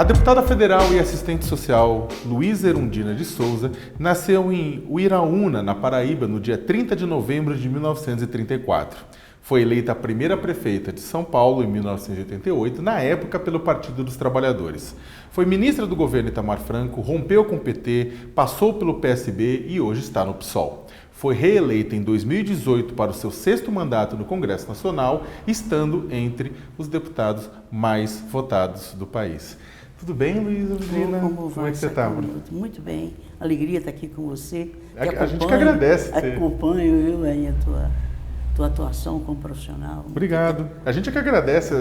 A deputada federal e assistente social Luísa Erundina de Souza nasceu em Uiraúna, na Paraíba, no dia 30 de novembro de 1934. Foi eleita a primeira prefeita de São Paulo em 1988, na época pelo Partido dos Trabalhadores. Foi ministra do governo Itamar Franco, rompeu com o PT, passou pelo PSB e hoje está no PSOL. Foi reeleita em 2018 para o seu 6º mandato no Congresso Nacional, estando entre os deputados mais votados do país. Tudo bem, Luísa? Como é que você está? Muito bem. Alegria estar aqui com você. A gente que agradece. Acompanho eu aí a tua atuação como profissional. Obrigado. A gente é que agradece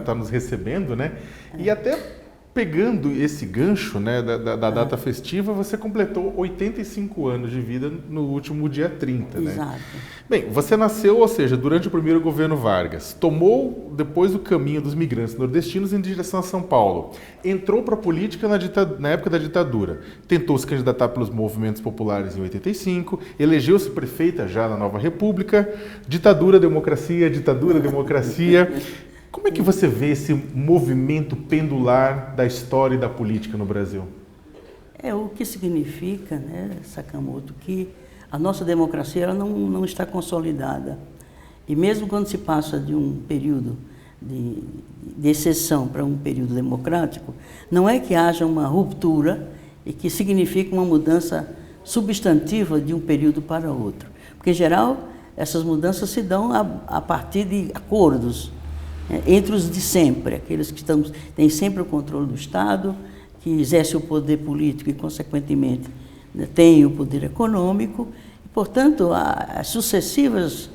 tá nos recebendo, né? E até pegando esse gancho, né, da data festiva, você completou 85 anos de vida no último dia 30, né? Exato. Bem, você nasceu, ou seja, durante o primeiro governo Vargas, tomou depois o caminho dos migrantes nordestinos em direção a São Paulo, entrou para a política na época da ditadura, tentou se candidatar pelos movimentos populares em 85, elegeu-se prefeita já na Nova República, ditadura, democracia. Como é que você vê esse movimento pendular da história e da política no Brasil? O que significa, né, Sakamoto, que a nossa democracia ela não está consolidada. E mesmo quando se passa de um período de exceção para um período democrático, não é que haja uma ruptura e que signifique uma mudança substantiva de um período para outro. Porque, em geral, essas mudanças se dão a partir de acordos entre os de sempre, aqueles que têm sempre o controle do Estado, que exercem o poder político e, consequentemente, têm o poder econômico. E, portanto, as sucessivas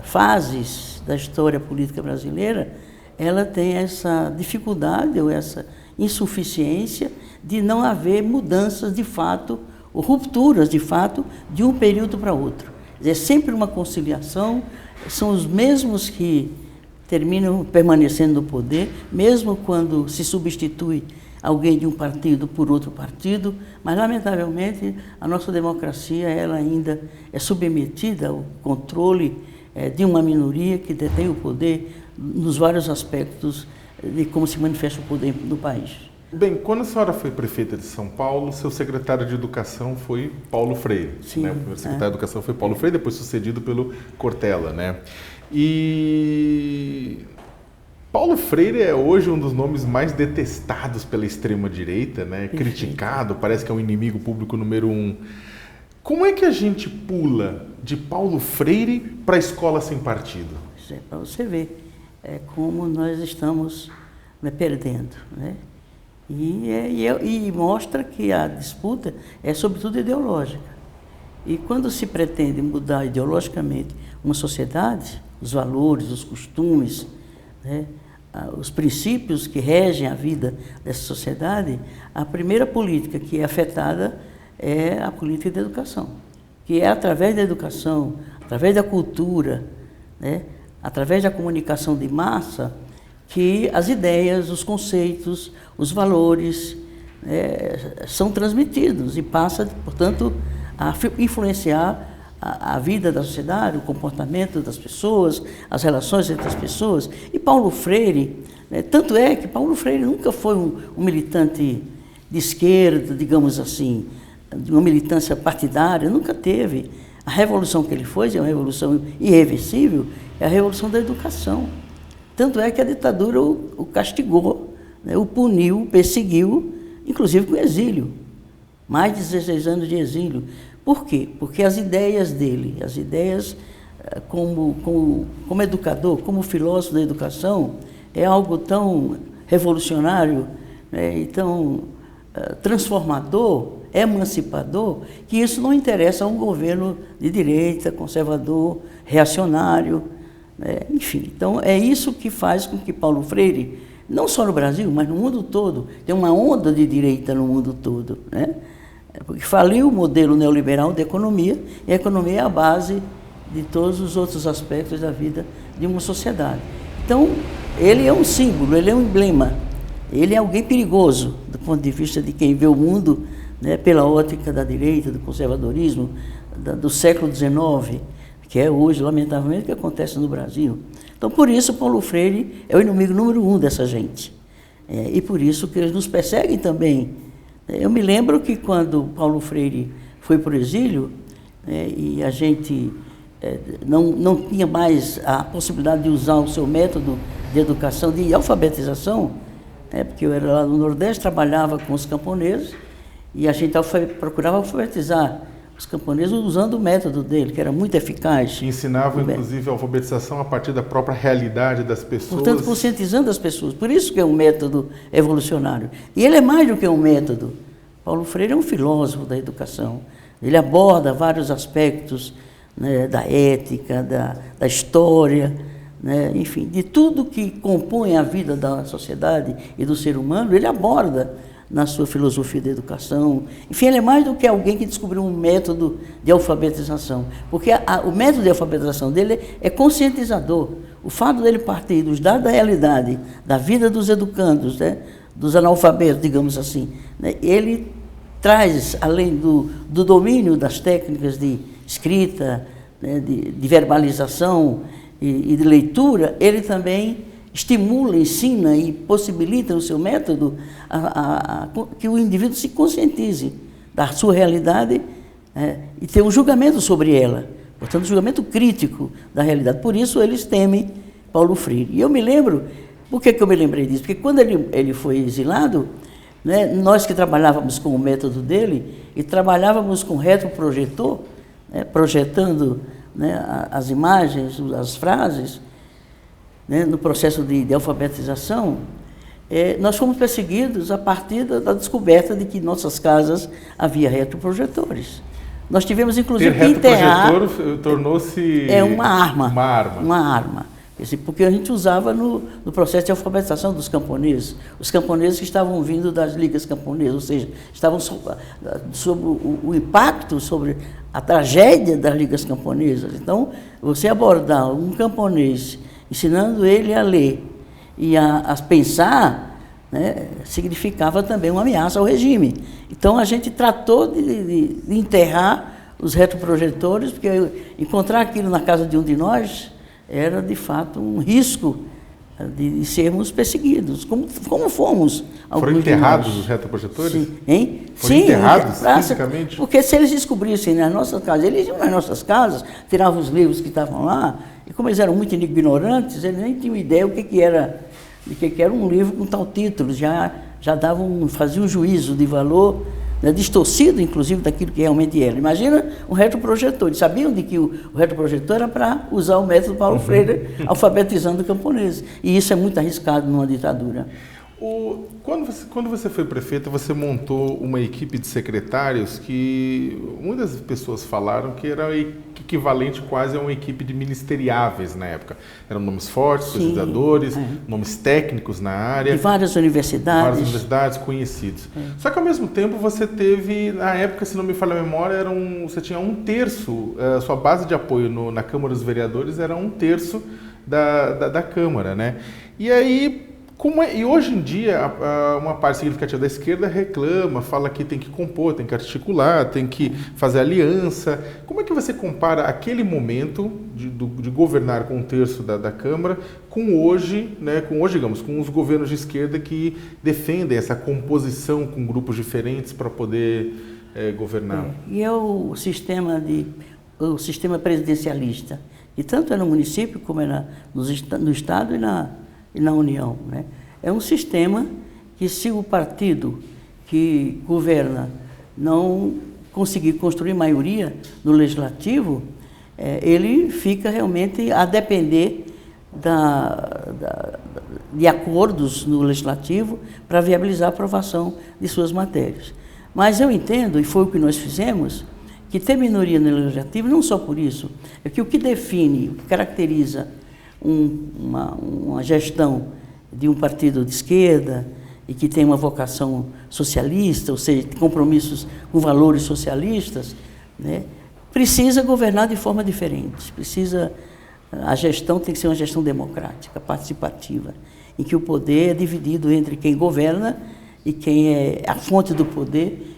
fases da história política brasileira, ela tem essa dificuldade ou essa insuficiência de não haver mudanças de fato, ou rupturas de fato, de um período para outro. É sempre uma conciliação, são os mesmos que terminam permanecendo no poder, mesmo quando se substitui alguém de um partido por outro partido, mas, lamentavelmente, a nossa democracia ela ainda é submetida ao controle de uma minoria que detém o poder nos vários aspectos de como se manifesta o poder no país. Bem, quando a senhora foi prefeita de São Paulo, seu secretário de Educação foi Paulo Freire. Sim, né? O primeiro secretário de Educação foi Paulo Freire, depois sucedido pelo Cortella, né? E Paulo Freire é hoje um dos nomes mais detestados pela extrema-direita, né? Criticado, parece que é o inimigo público número 1. Como é que a gente pula de Paulo Freire para a escola sem partido? Para você ver como nós estamos perdendo, né? E mostra que a disputa é sobretudo ideológica. E quando se pretende mudar ideologicamente uma sociedade, os valores, os costumes, né, os princípios que regem a vida dessa sociedade, a primeira política que é afetada é a política de educação, que é através da educação, através da cultura, né, através da comunicação de massa, que as ideias, os conceitos, os valores são transmitidos e passa, portanto, a influenciar a vida da sociedade, o comportamento das pessoas, as relações entre as pessoas. E Paulo Freire, tanto é que Paulo Freire nunca foi um militante de esquerda, digamos assim, de uma militância partidária, nunca teve. A revolução que ele fez é uma revolução irreversível, é a revolução da educação. Tanto é que a ditadura o castigou, né, o puniu, o perseguiu, inclusive com exílio. Mais de 16 anos de exílio. Por quê? Porque as ideias dele, as ideias como educador, como filósofo da educação, é algo tão revolucionário, né, e tão transformador, emancipador, que isso não interessa a um governo de direita, conservador, reacionário, né, enfim. Então, é isso que faz com que Paulo Freire, não só no Brasil, mas no mundo todo, tem uma onda de direita no mundo todo, né? Porque faliu o modelo neoliberal da economia, e a economia é a base de todos os outros aspectos da vida de uma sociedade. Então, ele é um símbolo, ele é um emblema, ele é alguém perigoso, do ponto de vista de quem vê o mundo, né, pela ótica da direita, do conservadorismo, do século XIX, que é hoje, lamentavelmente, o que acontece no Brasil. Então, por isso, Paulo Freire é o inimigo número 1 dessa gente. E por isso que eles nos perseguem também. Eu me lembro que quando Paulo Freire foi para o exílio, e a gente não tinha mais a possibilidade de usar o seu método de educação, de alfabetização, porque eu era lá no Nordeste, trabalhava com os camponeses, e a gente procurava alfabetizar os camponeses usando o método dele, que era muito eficaz. Que ensinava, inclusive, a alfabetização a partir da própria realidade das pessoas. Portanto, conscientizando as pessoas. Por isso que é um método evolucionário. E ele é mais do que um método. Paulo Freire é um filósofo da educação. Ele aborda vários aspectos, né, da ética, da história, né, enfim, de tudo que compõe a vida da sociedade e do ser humano, ele aborda na sua filosofia da educação. Enfim, ele é mais do que alguém que descobriu um método de alfabetização, porque o método de alfabetização dele é conscientizador. O fato dele partir dos dados da realidade, da vida dos educandos, né, dos analfabetos, digamos assim, né, ele traz, além do domínio das técnicas de escrita, né, de verbalização e de leitura, ele também estimula, ensina e possibilita no seu método que o indivíduo se conscientize da sua realidade e tenha um julgamento sobre ela, portanto, um julgamento crítico da realidade. Por isso eles temem Paulo Freire. E eu me lembro, por que eu me lembrei disso? Porque quando ele foi exilado, né, nós que trabalhávamos com o método dele e trabalhávamos com retroprojetor, né, projetando, né, as imagens, as frases, né, no processo de alfabetização, nós fomos perseguidos a partir da descoberta de que em nossas casas havia retroprojetores. Nós tivemos, inclusive, que enterrar... retroprojetor tornou-se... uma arma. Uma arma. Uma arma. Porque a gente usava no processo de alfabetização dos camponeses. Os camponeses que estavam vindo das ligas camponesas, ou seja, estavam sob o impacto, sobre a tragédia das ligas camponesas. Então, você abordar um camponês ensinando ele a ler e a pensar, né, significava também uma ameaça ao regime. Então, a gente tratou de enterrar os retroprojetores, porque encontrar aquilo na casa de um de nós era, de fato, um risco de sermos perseguidos, como fomos. Foram enterrados os retroprojetores? Sim. Hein? Foram enterrados fisicamente? Porque se eles descobrissem nas nossas casas, eles iam nas nossas casas, tiravam os livros que estavam lá, e como eles eram muito ignorantes, eles nem tinham ideia do que era um livro com tal título, já faziam um juízo de valor, né, distorcido, inclusive, daquilo que realmente era. Imagina um retroprojetor. Eles sabiam de que o retroprojetor era para usar o método Paulo Freire, alfabetizando o camponês. E isso é muito arriscado numa ditadura. Quando você foi prefeita, você montou uma equipe de secretários que muitas pessoas falaram que era equivalente quase a uma equipe de ministeriáveis na época. Eram nomes fortes, pesquisadores, nomes técnicos na área. De várias universidades. Várias universidades conhecidos. Só que, ao mesmo tempo, você teve, na época, se não me falha a memória, você tinha 1/3, sua base de apoio na Câmara dos Vereadores era 1/3 da Câmara, né? E aí... E hoje em dia, uma parte significativa da esquerda reclama, fala que tem que compor, tem que articular, tem que fazer aliança. Como é que você compara aquele momento de governar com 1/3 da Câmara com hoje, né, digamos, com os governos de esquerda que defendem essa composição com grupos diferentes para poder governar? E é o sistema presidencialista, que tanto é no município como é no Estado e na União, né? É um sistema que, se o partido que governa não conseguir construir maioria no legislativo, ele fica realmente a depender de acordos no legislativo para viabilizar a aprovação de suas matérias. Mas eu entendo, e foi o que nós fizemos, que ter minoria no legislativo, não só por isso, é que o que define, o que caracteriza uma gestão de um partido de esquerda e que tem uma vocação socialista, ou seja, compromissos com valores socialistas, né, precisa governar de forma diferente. A gestão tem que ser uma gestão democrática, participativa, em que o poder é dividido entre quem governa e quem é a fonte do poder,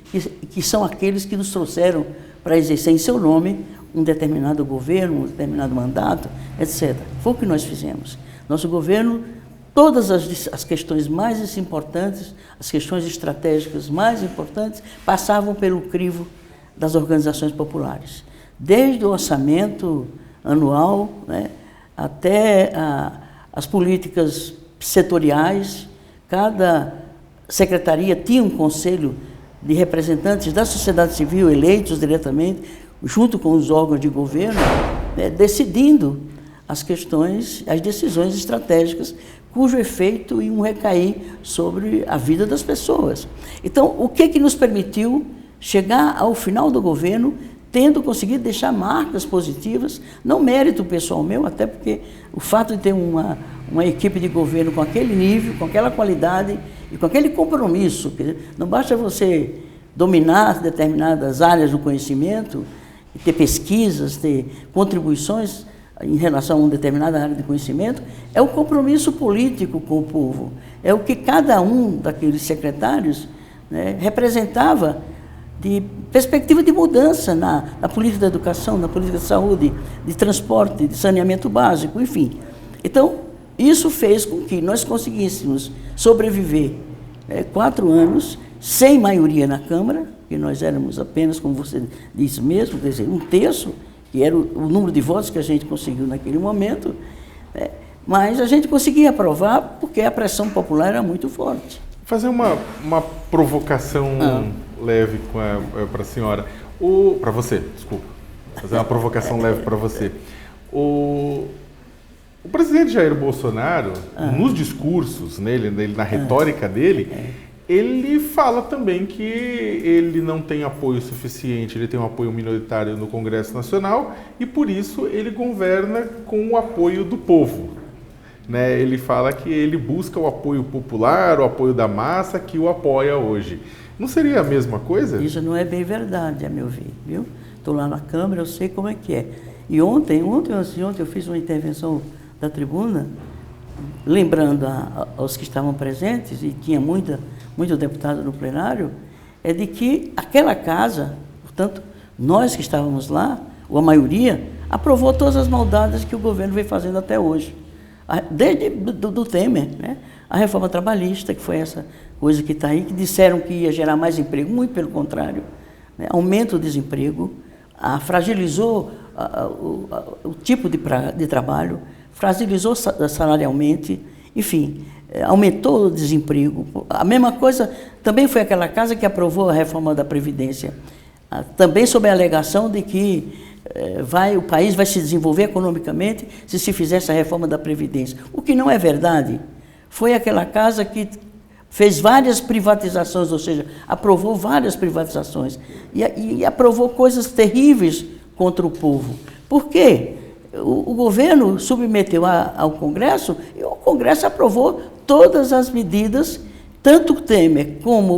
que são aqueles que nos trouxeram para exercer em seu nome um determinado governo, um determinado mandato, etc. Foi o que nós fizemos. Nosso governo todas as questões mais importantes, as questões estratégicas mais importantes, passavam pelo crivo das organizações populares. Desde o orçamento anual, né, até as políticas setoriais, cada secretaria tinha um conselho de representantes da sociedade civil eleitos diretamente, junto com os órgãos de governo, né, decidindo as questões, as decisões estratégicas, cujo efeito iam recair sobre a vida das pessoas. Então, o que nos permitiu chegar ao final do governo tendo conseguido deixar marcas positivas, não mérito pessoal meu, até porque o fato de ter uma equipe de governo com aquele nível, com aquela qualidade e com aquele compromisso, não basta você dominar determinadas áreas do conhecimento, ter pesquisas, ter contribuições em relação a uma determinada área de conhecimento, é o compromisso político com o povo, é o que cada um daqueles secretários, né, representava de perspectiva de mudança na política da educação, na política de saúde, de transporte, de saneamento básico, enfim. Então, isso fez com que nós conseguíssemos sobreviver 4 anos sem maioria na Câmara, que nós éramos apenas, como você disse mesmo, quer dizer, 1/3, que era o número de votos que a gente conseguiu naquele momento, mas a gente conseguia aprovar porque a pressão popular era muito forte. Fazer uma provocação leve para a senhora, para você, desculpa, fazer uma provocação leve para você. O presidente Jair Bolsonaro, nos discursos, na retórica dele, ele fala também que ele não tem apoio suficiente, ele tem um apoio minoritário no Congresso Nacional e, por isso, ele governa com o apoio do povo. Né? Ele fala que ele busca o apoio popular, o apoio da massa que o apoia hoje. Não seria a mesma coisa? Isso não é bem verdade, a meu ver, viu? Estou lá na Câmara, eu sei como é que é. E ontem eu fiz uma intervenção da tribuna, lembrando aos que estavam presentes, e tinha muito deputado no plenário, é de que aquela casa, portanto, nós que estávamos lá, ou a maioria, aprovou todas as maldades que o governo vem fazendo até hoje. Desde do Temer, né? A reforma trabalhista, que foi essa coisa que está aí, que disseram que ia gerar mais emprego, muito pelo contrário, né? Aumenta o desemprego, fragilizou o tipo de trabalho, fragilizou salarialmente, enfim, aumentou o desemprego. A mesma coisa também foi aquela casa que aprovou a reforma da Previdência, também sob a alegação de que o país vai se desenvolver economicamente se fizer essa reforma da Previdência. O que não é verdade. Foi aquela casa que fez várias privatizações, ou seja, aprovou várias privatizações e aprovou coisas terríveis contra o povo. Por quê? O governo submeteu ao Congresso e o Congresso aprovou todas as medidas, tanto o Temer como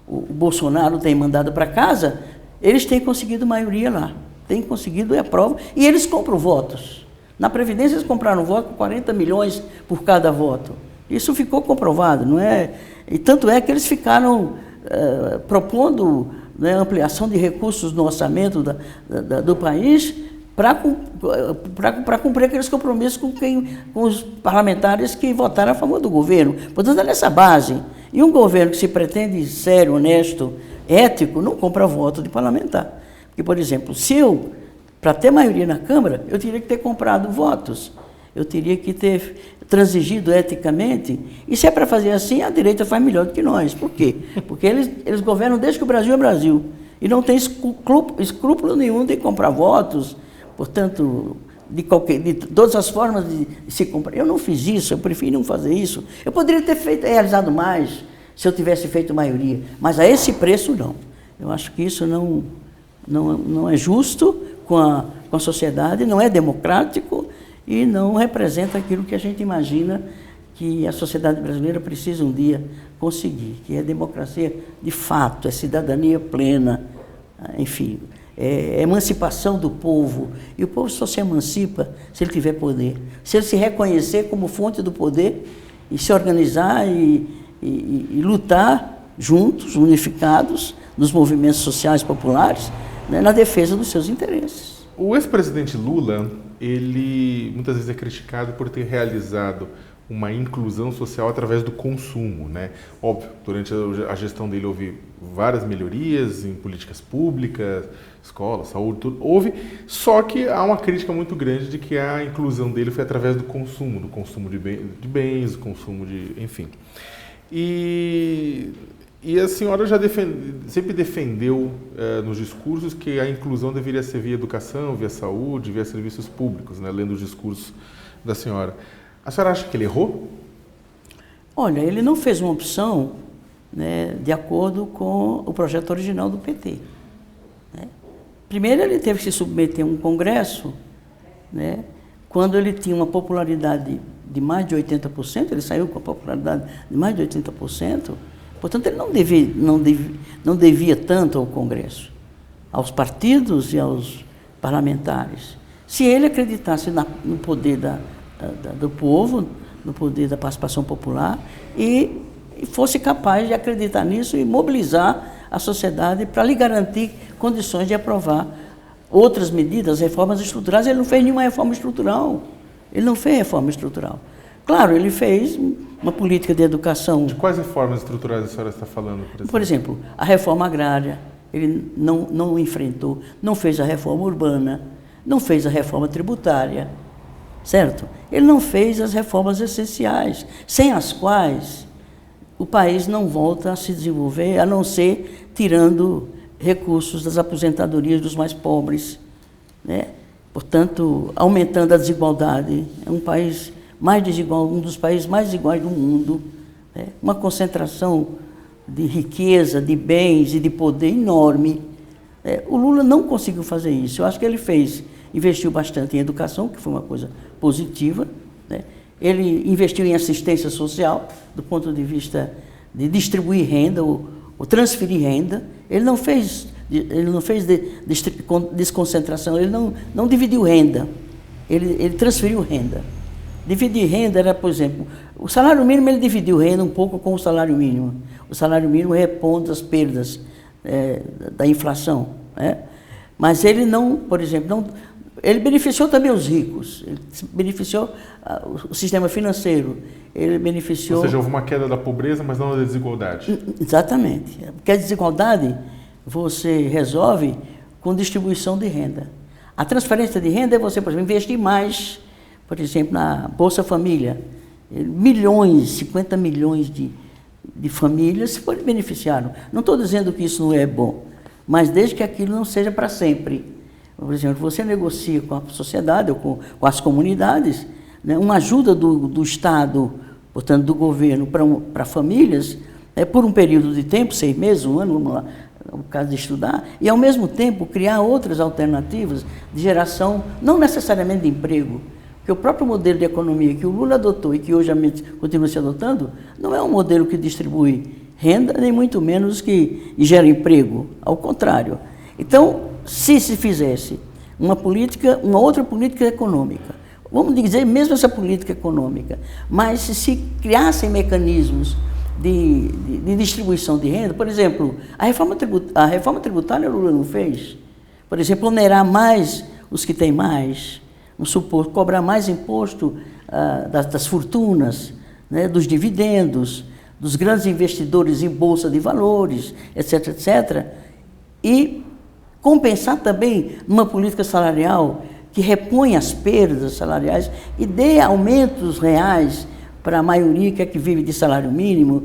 o Bolsonaro tem mandado para casa, eles têm conseguido maioria lá, têm conseguido e aprovam, e eles compram votos. Na Previdência eles compraram voto com 40 milhões por cada voto. Isso ficou comprovado, não é? E tanto é que eles ficaram propondo, né, ampliação de recursos no orçamento do país para cumprir aqueles compromissos com os parlamentares que votaram a favor do governo. Portanto, é nessa base. E um governo que se pretende sério, honesto, ético, não compra voto de parlamentar. Porque, por exemplo, para ter maioria na Câmara, eu teria que ter comprado votos, eu teria que ter transigido eticamente, e se é para fazer assim, a direita faz melhor do que nós. Por quê? Porque eles governam desde que o Brasil é Brasil, e não tem escrúpulo nenhum de comprar votos, portanto, de todas as formas de se comprar. Eu não fiz isso, eu preferi não fazer isso. Eu poderia ter realizado mais se eu tivesse feito maioria, mas a esse preço não. Eu acho que isso não é justo com a sociedade, não é democrático e não representa aquilo que a gente imagina que a sociedade brasileira precisa um dia conseguir, que é democracia de fato, é cidadania plena, enfim, é emancipação do povo. E o povo só se emancipa se ele tiver poder, se ele se reconhecer como fonte do poder e se organizar e lutar juntos, unificados, nos movimentos sociais populares, né, na defesa dos seus interesses. O ex-presidente Lula, ele muitas vezes é criticado por ter realizado uma inclusão social através do consumo, né? Óbvio, durante a gestão dele houve várias melhorias em políticas públicas, escola, saúde, tudo, houve, só que há uma crítica muito grande de que a inclusão dele foi através do consumo de bens, do consumo de, enfim. E a senhora já sempre defendeu nos discursos que a inclusão deveria ser via educação, via saúde, via serviços públicos, né? Lendo os discursos da senhora. A senhora acha que ele errou? Olha, ele não fez uma opção, né, de acordo com o projeto original do PT. Né? Primeiro, ele teve que se submeter a um congresso, né, quando ele tinha uma popularidade de mais de 80%, ele saiu com a popularidade de mais de 80%, portanto, ele não devia tanto ao Congresso, aos partidos e aos parlamentares. Se ele acreditasse no poder do povo, no poder da participação popular, e fosse capaz de acreditar nisso e mobilizar a sociedade para lhe garantir condições de aprovar outras medidas, reformas estruturais. Ele não fez nenhuma reforma estrutural. Ele não fez reforma estrutural. Claro, ele fez uma política de educação. De quais reformas estruturais a senhora está falando, por exemplo? Por exemplo, a reforma agrária, ele não enfrentou, não fez a reforma urbana, não fez a reforma tributária, certo? Ele não fez as reformas essenciais, sem as quais o país não volta a se desenvolver, a não ser tirando recursos das aposentadorias dos mais pobres, né? Portanto, aumentando a desigualdade. É um país mais desigual, um dos países mais desiguais do mundo, né? Uma concentração de riqueza, de bens e de poder enorme. O Lula não conseguiu fazer isso. Eu acho que ele investiu bastante em educação, que foi uma coisa positiva, né? Ele investiu em assistência social, do ponto de vista de distribuir renda ou transferir renda. Ele não fez desconcentração, ele não dividiu renda, ele transferiu renda. Dividir renda era, por exemplo, o salário mínimo, ele dividiu renda um pouco com o salário mínimo. O salário mínimo repondo as perdas da inflação, né? Mas ele não, por exemplo, ele beneficiou também os ricos, ele beneficiou o sistema financeiro, ele beneficiou... Ou seja, houve uma queda da pobreza, mas não da desigualdade. Exatamente, porque a desigualdade você resolve com distribuição de renda. A transferência de renda é você, por exemplo, investir mais, por exemplo, na Bolsa Família. 50 milhões de famílias se beneficiaram. Não estou dizendo que isso não é bom, mas desde que aquilo não seja para sempre. Por exemplo, você negocia com a sociedade ou com as comunidades, né, uma ajuda do Estado, portanto, do governo para famílias, por um período de tempo, 6 meses, 1 ano, vamos lá, no caso de estudar, e ao mesmo tempo criar outras alternativas de geração, não necessariamente de emprego, porque o próprio modelo de economia que o Lula adotou e que hoje continua se adotando, não é um modelo que distribui renda, nem muito menos que gera emprego, ao contrário. Então, se fizesse uma outra política econômica, vamos dizer mesmo essa política econômica, mas se criassem mecanismos de distribuição de renda, por exemplo, a reforma tributária o Lula não fez. Por exemplo, onerar mais os que têm mais, vamos supor, cobrar mais imposto das fortunas, né, dos dividendos, dos grandes investidores em bolsa de valores, etc., etc., e compensar também numa política salarial que repõe as perdas salariais e dê aumentos reais para a maioria que vive de salário mínimo.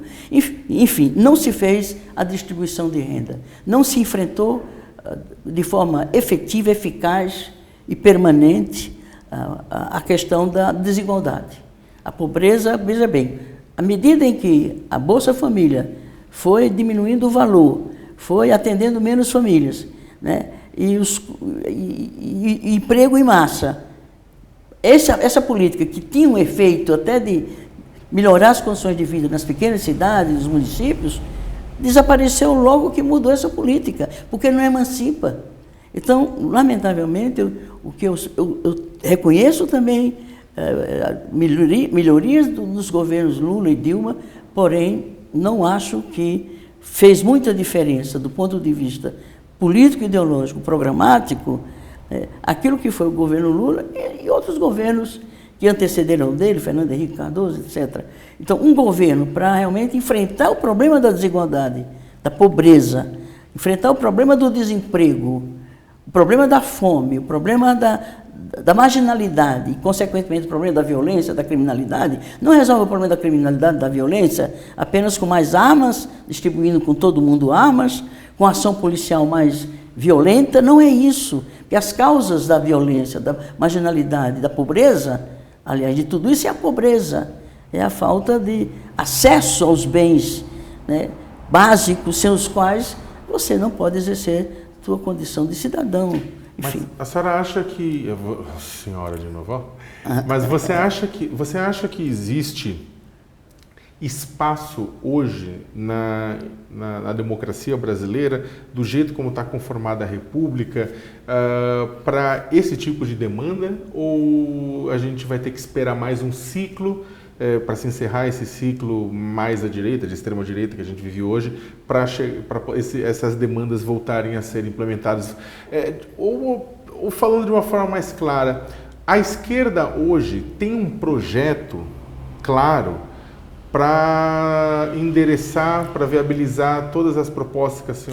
Enfim, não se fez a distribuição de renda. Não se enfrentou de forma efetiva, eficaz e permanente a questão da desigualdade. A pobreza, veja bem, à medida em que a Bolsa Família foi diminuindo o valor, foi atendendo menos famílias, né? E emprego em massa. Essa política que tinha um efeito até de melhorar as condições de vida nas pequenas cidades, nos municípios, desapareceu logo que mudou essa política, porque não emancipa. Então, lamentavelmente, o que eu reconheço também melhorias dos governos Lula e Dilma, porém, não acho que fez muita diferença do ponto de vista político, ideológico, programático, aquilo que foi o governo Lula e outros governos que antecederam dele, Fernando Henrique Cardoso, etc. Então, um governo para realmente enfrentar o problema da desigualdade, da pobreza, enfrentar o problema do desemprego, o problema da fome, o problema da marginalidade e, consequentemente, o problema da violência, da criminalidade, não resolve o problema da criminalidade, da violência, apenas com mais armas, distribuindo com todo mundo armas, com ação policial mais violenta, não é isso. Porque as causas da violência, da marginalidade, da pobreza, aliás, de tudo isso é a pobreza, é a falta de acesso aos bens, né, básicos, sem os quais você não pode exercer sua condição de cidadão. Enfim. Mas a senhora acha que... Senhora de novo, ó. Mas você acha que existe espaço hoje na democracia brasileira, do jeito como está conformada a República, para esse tipo de demanda? Ou a gente vai ter que esperar mais um ciclo para se encerrar esse ciclo mais à direita, de extrema direita que a gente vive hoje, para essas demandas voltarem a ser implementadas? Ou falando de uma forma mais clara, a esquerda hoje tem um projeto claro para endereçar, para viabilizar todas as propostas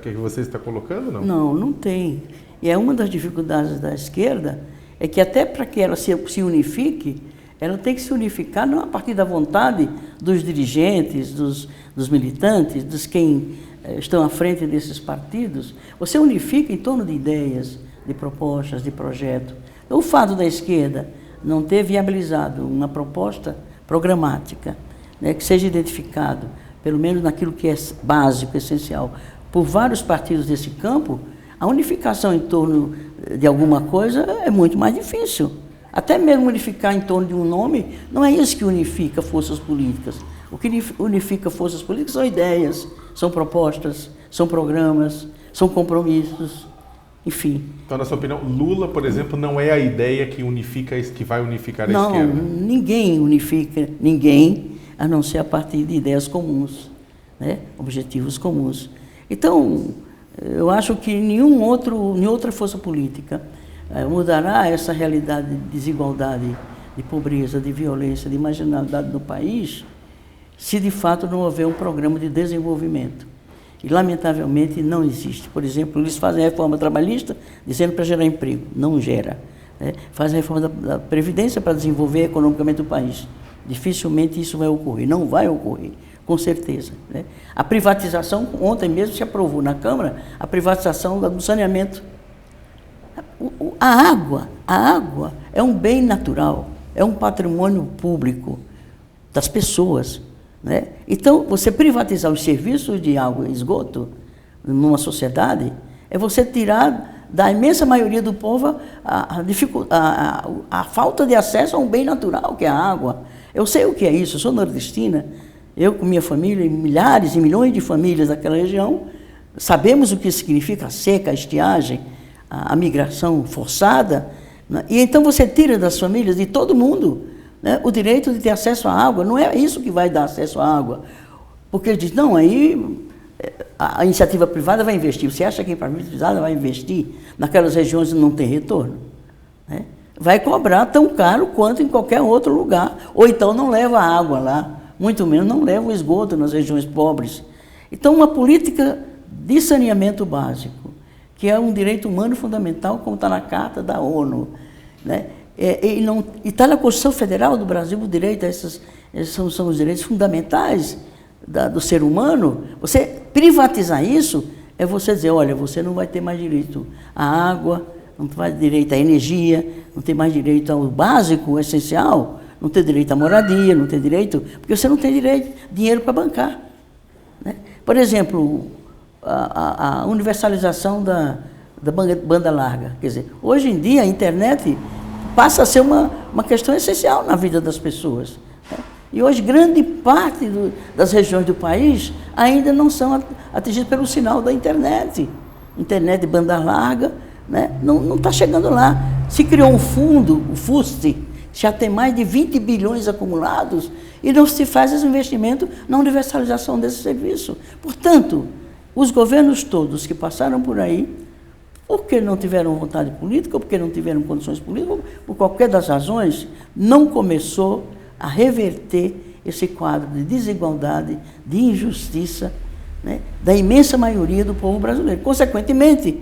que você está colocando, não? Não, não tem. E é uma das dificuldades da esquerda, é que até para que ela se unifique, ela tem que se unificar não a partir da vontade dos dirigentes, dos militantes, dos quem estão à frente desses partidos. Você unifica em torno de ideias, de propostas, de projetos. Então, o fato da esquerda não ter viabilizado uma proposta programática, né, que seja identificado, pelo menos naquilo que é básico, essencial, por vários partidos desse campo, a unificação em torno de alguma coisa é muito mais difícil. Até mesmo unificar em torno de um nome, não é isso que unifica forças políticas. O que unifica forças políticas são ideias, são propostas, são programas, são compromissos, enfim. Então, na sua opinião, Lula, por exemplo, não é a ideia que vai unificar a esquerda? Não, ninguém unifica ninguém, a não ser a partir de ideias comuns, né? Objetivos comuns. Então, eu acho que nenhuma outra força política mudará essa realidade de desigualdade, de pobreza, de violência, de marginalidade no país, se de fato não houver um programa de desenvolvimento. E, lamentavelmente, não existe. Por exemplo, eles fazem a reforma trabalhista dizendo para gerar emprego. Não gera. Né? Fazem a reforma da Previdência para desenvolver economicamente o país. Dificilmente isso vai ocorrer. Não vai ocorrer, com certeza. Né? A privatização, ontem mesmo se aprovou na Câmara, a privatização do saneamento. A água é um bem natural, é um patrimônio público das pessoas. Né? Então, você privatizar os serviços de água e esgoto numa sociedade é você tirar da imensa maioria do povo a falta de acesso a um bem natural, que é a água. Eu sei o que é isso, eu sou nordestina, eu com minha família, e milhares e milhões de famílias daquela região, sabemos o que significa a seca, a estiagem, a migração forçada, né? E então você tira das famílias, de todo mundo, né, o direito de ter acesso à água. Não é isso que vai dar acesso à água. Porque ele diz, não, aí a iniciativa privada vai investir. Você acha que a privada vai investir naquelas regiões que não tem retorno? Né? Vai cobrar tão caro quanto em qualquer outro lugar. Ou então não leva a água lá, muito menos não leva o esgoto nas regiões pobres. Então, uma política de saneamento básico, que é um direito humano fundamental, como está na Carta da ONU, né? E está na Constituição Federal do Brasil, o direito a esses são os direitos fundamentais do ser humano. Você privatizar isso é você dizer, olha, você não vai ter mais direito à água, não vai ter direito à energia, não tem mais direito ao básico, ao essencial, não tem direito à moradia, não tem direito, porque você não tem dinheiro para bancar. Né? Por exemplo, a universalização da banda larga. Quer dizer, hoje em dia a internet passa a ser uma questão essencial na vida das pessoas. Né? E hoje grande parte das regiões do país ainda não são atingidas pelo sinal da internet. Internet de banda larga, né? Não está chegando lá. Se criou um fundo, o FUST, já tem mais de 20 bilhões acumulados e não se faz esse investimento na universalização desse serviço. Portanto, os governos todos que passaram por aí, porque não tiveram vontade política, ou porque não tiveram condições políticas, ou por qualquer das razões, não começou a reverter esse quadro de desigualdade, de injustiça, né, da imensa maioria do povo brasileiro. Consequentemente,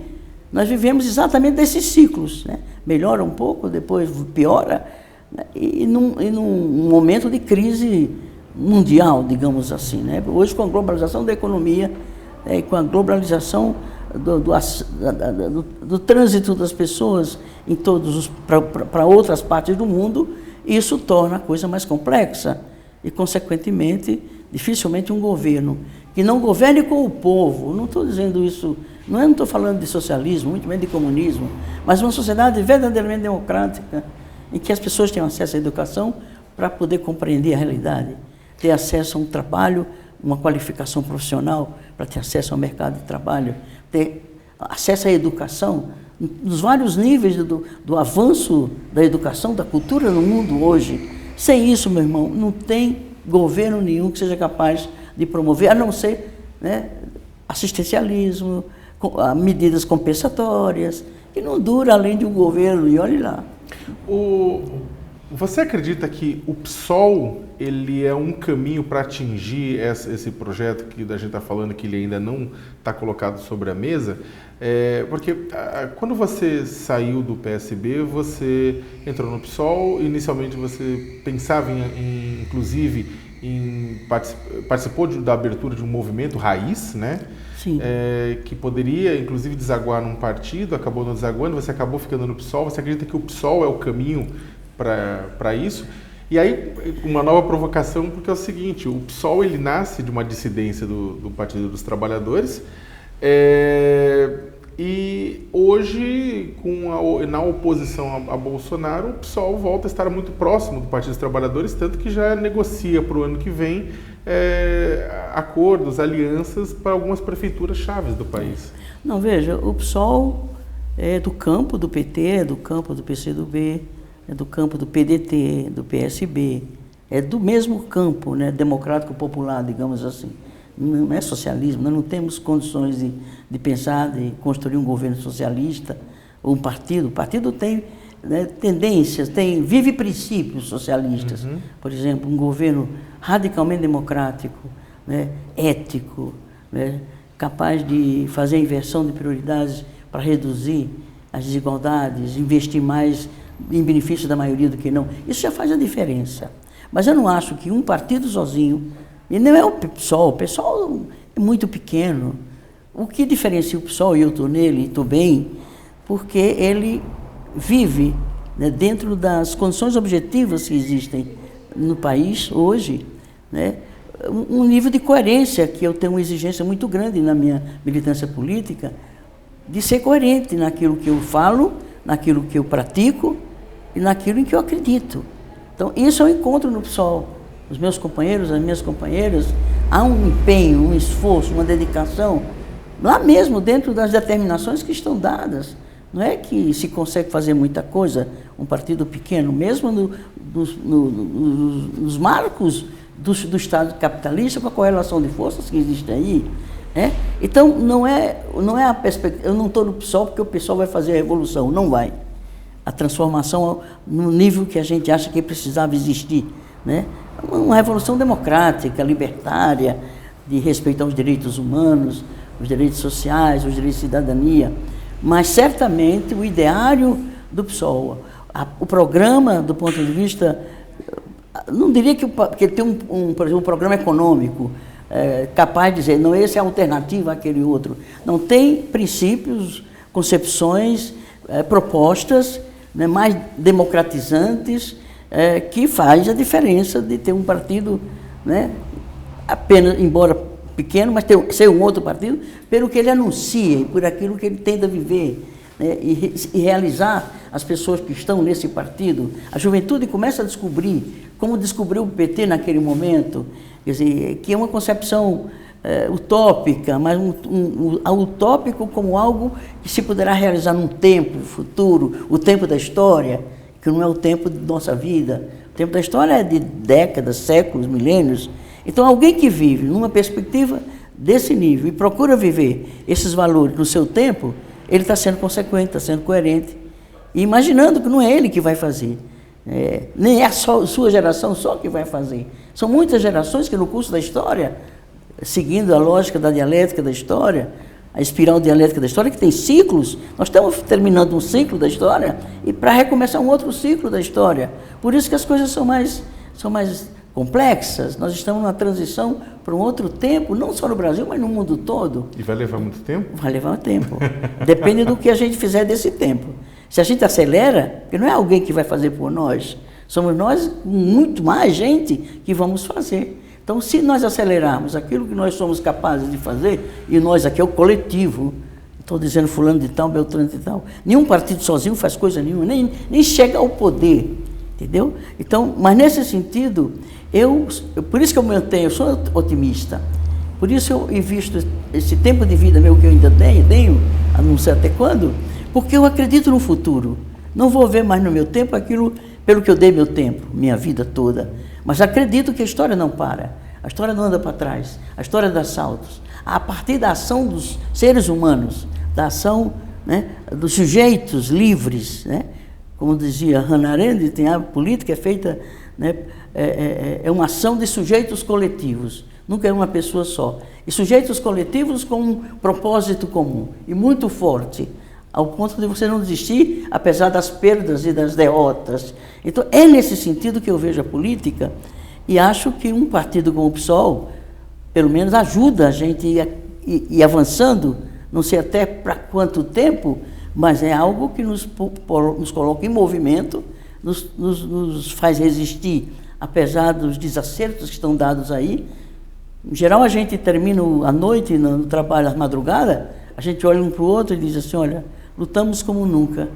nós vivemos exatamente desses ciclos, né? Melhora um pouco, depois piora, né? E num momento de crise mundial, digamos assim, né? Hoje, com a globalização da economia, com a globalização do trânsito das pessoas em para outras partes do mundo, isso torna a coisa mais complexa e, consequentemente, dificilmente um governo que não governe com o povo, não estou dizendo isso, não estou falando de socialismo, muito menos de comunismo, mas uma sociedade verdadeiramente democrática, em que as pessoas tenham acesso à educação para poder compreender a realidade, ter acesso a um trabalho, uma qualificação profissional, para ter acesso ao mercado de trabalho, ter acesso à educação, nos vários níveis do avanço da educação, da cultura no mundo hoje. Sem isso, meu irmão, não tem governo nenhum que seja capaz de promover, a não ser, né, assistencialismo, medidas compensatórias, que não dura além de um governo, e olhe lá. Você acredita que o PSOL ele é um caminho para atingir esse projeto que a gente está falando, que ele ainda não está colocado sobre a mesa? Porque quando você saiu do PSB, você entrou no PSOL, inicialmente você pensava inclusive, participou da abertura de um movimento raiz, né? Sim. Que poderia, inclusive, desaguar num partido, acabou não desaguando, você acabou ficando no PSOL. Você acredita que o PSOL é o caminho para isso? E aí, uma nova provocação, porque é o seguinte, o PSOL ele nasce de uma dissidência do Partido dos Trabalhadores, e hoje, na oposição a Bolsonaro, o PSOL volta a estar muito próximo do Partido dos Trabalhadores, tanto que já negocia para o ano que vem acordos, alianças para algumas prefeituras chaves do país. Não, veja, o PSOL é do campo do PT, é do campo do PCdoB, é do campo do PDT, do PSB, é do mesmo campo, né, democrático popular, digamos assim. Não é socialismo, nós não temos condições de pensar, de construir um governo socialista ou um partido. O partido tem, né, tendências, vive princípios socialistas. Uhum. Por exemplo, um governo radicalmente democrático, né, ético, né, capaz de fazer a inversão de prioridades para reduzir as desigualdades, investir mais em benefício da maioria do que não. Isso já faz a diferença. Mas eu não acho que um partido sozinho, e não é o PSOL é muito pequeno. O que diferencia o PSOL, e eu estou nele, e estou bem, porque ele vive, né, dentro das condições objetivas que existem no país hoje, né, um nível de coerência, que eu tenho uma exigência muito grande na minha militância política, de ser coerente naquilo que eu falo, naquilo que eu pratico e naquilo em que eu acredito. Então, isso eu encontro no PSOL. Os meus companheiros, as minhas companheiras, há um empenho, um esforço, uma dedicação, lá mesmo dentro das determinações que estão dadas. Não é que se consegue fazer muita coisa, um partido pequeno, mesmo nos marcos do Estado capitalista, com a correlação de forças que existe aí. Né? Então, não é a perspectiva. Eu não estou no PSOL porque o PSOL vai fazer a revolução, não vai. A transformação no nível que a gente acha que precisava existir, né? Uma revolução democrática, libertária, de respeito aos direitos humanos, os direitos sociais, os direitos de cidadania. Mas, certamente, o ideário do PSOL, o programa, do ponto de vista... Não diria que ele tem, por exemplo, um programa econômico capaz de dizer, não, esse é a alternativa àquele outro. Não, tem princípios, concepções, propostas, né, mais democratizantes, que faz a diferença de ter um partido, né, apenas, embora pequeno, mas ser um outro partido, pelo que ele anuncia e por aquilo que ele tenta viver, né, e realizar as pessoas que estão nesse partido. A juventude começa a descobrir, como descobriu o PT naquele momento, quer dizer, que é uma concepção utópica, mas utópico como algo que se poderá realizar num tempo futuro, o tempo da história, que não é o tempo de nossa vida. O tempo da história é de décadas, séculos, milênios. Então, alguém que vive numa perspectiva desse nível e procura viver esses valores no seu tempo, ele está sendo consequente, está sendo coerente, e imaginando que não é ele que vai fazer, nem é a sua geração só que vai fazer. São muitas gerações que no curso da história, seguindo a lógica da dialética da história, a espiral dialética da história, que tem ciclos, nós estamos terminando um ciclo da história e para recomeçar um outro ciclo da história. Por isso que as coisas são mais complexas, nós estamos numa transição para um outro tempo, não só no Brasil, mas no mundo todo. E vai levar muito tempo? Vai levar tempo. Depende do que a gente fizer desse tempo. Se a gente acelera, porque não é alguém que vai fazer por nós, somos nós, muito mais gente, que vamos fazer. Então, se nós acelerarmos aquilo que nós somos capazes de fazer, e nós aqui é o coletivo, estou dizendo fulano de tal, beltrano de tal, nenhum partido sozinho faz coisa nenhuma, nem chega ao poder, entendeu? Então, mas nesse sentido, por isso que eu sou otimista, por isso eu invisto esse tempo de vida meu que eu ainda tenho, a não sei até quando, porque eu acredito no futuro. Não vou ver mais no meu tempo aquilo pelo que eu dei meu tempo, minha vida toda. Mas acredito que a história não para, a história não anda para trás, a história dá saltos. A partir da ação dos seres humanos, da ação, né, dos sujeitos livres, né? Como dizia Hannah Arendt, a política é feita, né, é uma ação de sujeitos coletivos, nunca é uma pessoa só. E sujeitos coletivos com um propósito comum e muito forte, ao ponto de você não desistir, apesar das perdas e das derrotas. Então, é nesse sentido que eu vejo a política e acho que um partido como o PSOL, pelo menos, ajuda a gente a ir avançando, não sei até para quanto tempo, mas é algo que nos coloca em movimento, nos faz resistir, apesar dos desacertos que estão dados aí. Em geral, a gente termina a noite, no trabalho, às madrugadas, a gente olha um para o outro e diz assim, olha, lutamos como nunca,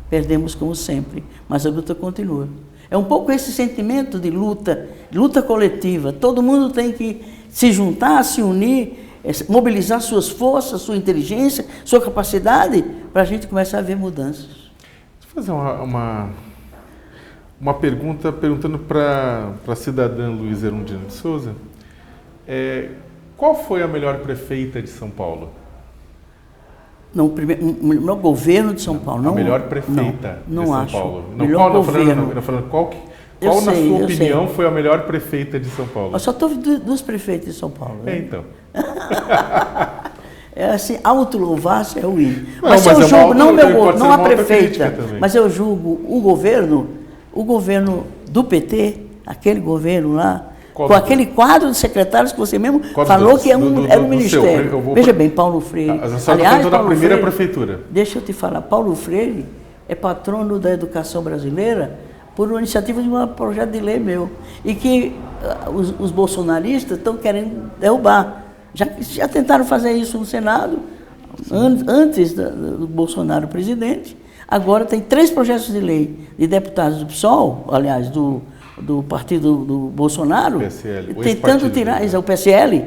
perdemos como sempre, mas a luta continua. É um pouco esse sentimento de luta coletiva. Todo mundo tem que se juntar, se unir, mobilizar suas forças, sua inteligência, sua capacidade, para a gente começar a ver mudanças. Deixa eu fazer uma pergunta, perguntando para a cidadã Luísa Erundina de Souza. Qual foi a melhor prefeita de São Paulo? No governo de São Paulo. A melhor prefeita de São acho. Paulo. Melhor governo. Qual na sua opinião, foi a melhor prefeita de São Paulo? Eu só estou duas prefeitas de São Paulo. Né? Então. É assim, autolouvar-se é ruim. Mas eu julgo, não a prefeita, mas eu julgo o governo do PT, aquele governo lá, com aquele quadro de secretários que você mesmo falou que era um ministério. Veja bem, Paulo Freire. Aliás, Paulo primeira prefeitura. Deixa eu te falar, Paulo Freire é patrono da educação brasileira por uma iniciativa de um projeto de lei meu. E que os bolsonaristas estão querendo derrubar. Já tentaram fazer isso no Senado, antes do Bolsonaro presidente. Agora tem 3 projetos de lei de deputados do PSOL, aliás, do partido do Bolsonaro, PSL, tentando tirar, o PSL,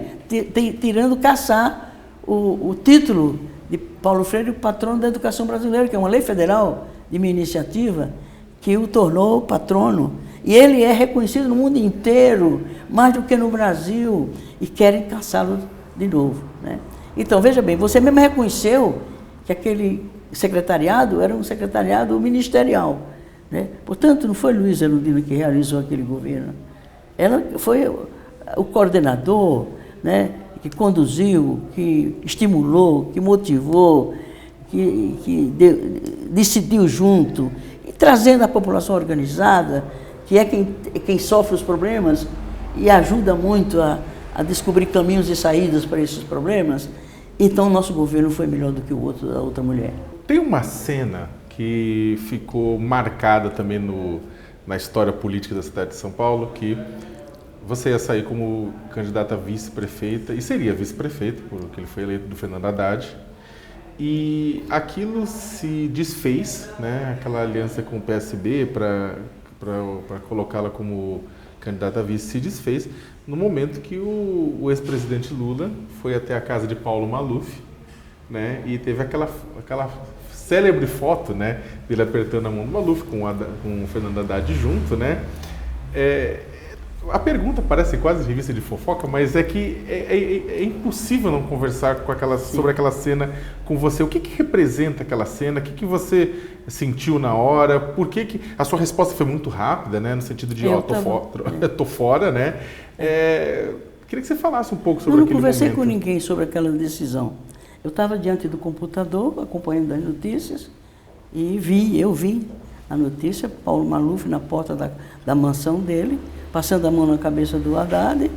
caçar o título de Paulo Freire, patrono da educação brasileira, que é uma lei federal de minha iniciativa, que o tornou patrono. E ele é reconhecido no mundo inteiro, mais do que no Brasil, e querem caçá-lo de novo. Né? Então, veja bem, você mesmo reconheceu que aquele secretariado era um secretariado ministerial. Né? Portanto, não foi Luísa Erundina que realizou aquele governo. Ela foi o coordenador, né? Que conduziu, que estimulou, que motivou, que decidiu junto, e trazendo a população organizada, que é quem sofre os problemas e ajuda muito a descobrir caminhos e saídas para esses problemas. Então, nosso governo foi melhor do que o outro, da outra mulher. Tem uma cena que ficou marcada também na história política da cidade de São Paulo, que você ia sair como candidata a vice-prefeita, e seria vice-prefeito, porque ele foi eleito do Fernando Haddad, e aquilo se desfez, né, aquela aliança com o PSB para colocá-la como candidata a vice se desfez, no momento que o ex-presidente Lula foi até a casa de Paulo Maluf, né, e teve aquela célebre foto, né, dele apertando a mão do Maluf com o Fernando Haddad junto, né? A pergunta parece quase revista de fofoca, mas é que é impossível não conversar sobre aquela cena com você. O que representa aquela cena? O que você sentiu na hora? Por que a sua resposta foi muito rápida, né? No sentido de, tô fora, né? Queria que você falasse um pouco sobre aquele momento. Eu não conversei com ninguém sobre aquela decisão. Eu estava diante do computador, acompanhando as notícias, e eu vi a notícia, Paulo Maluf na porta da mansão dele, passando a mão na cabeça do Haddad,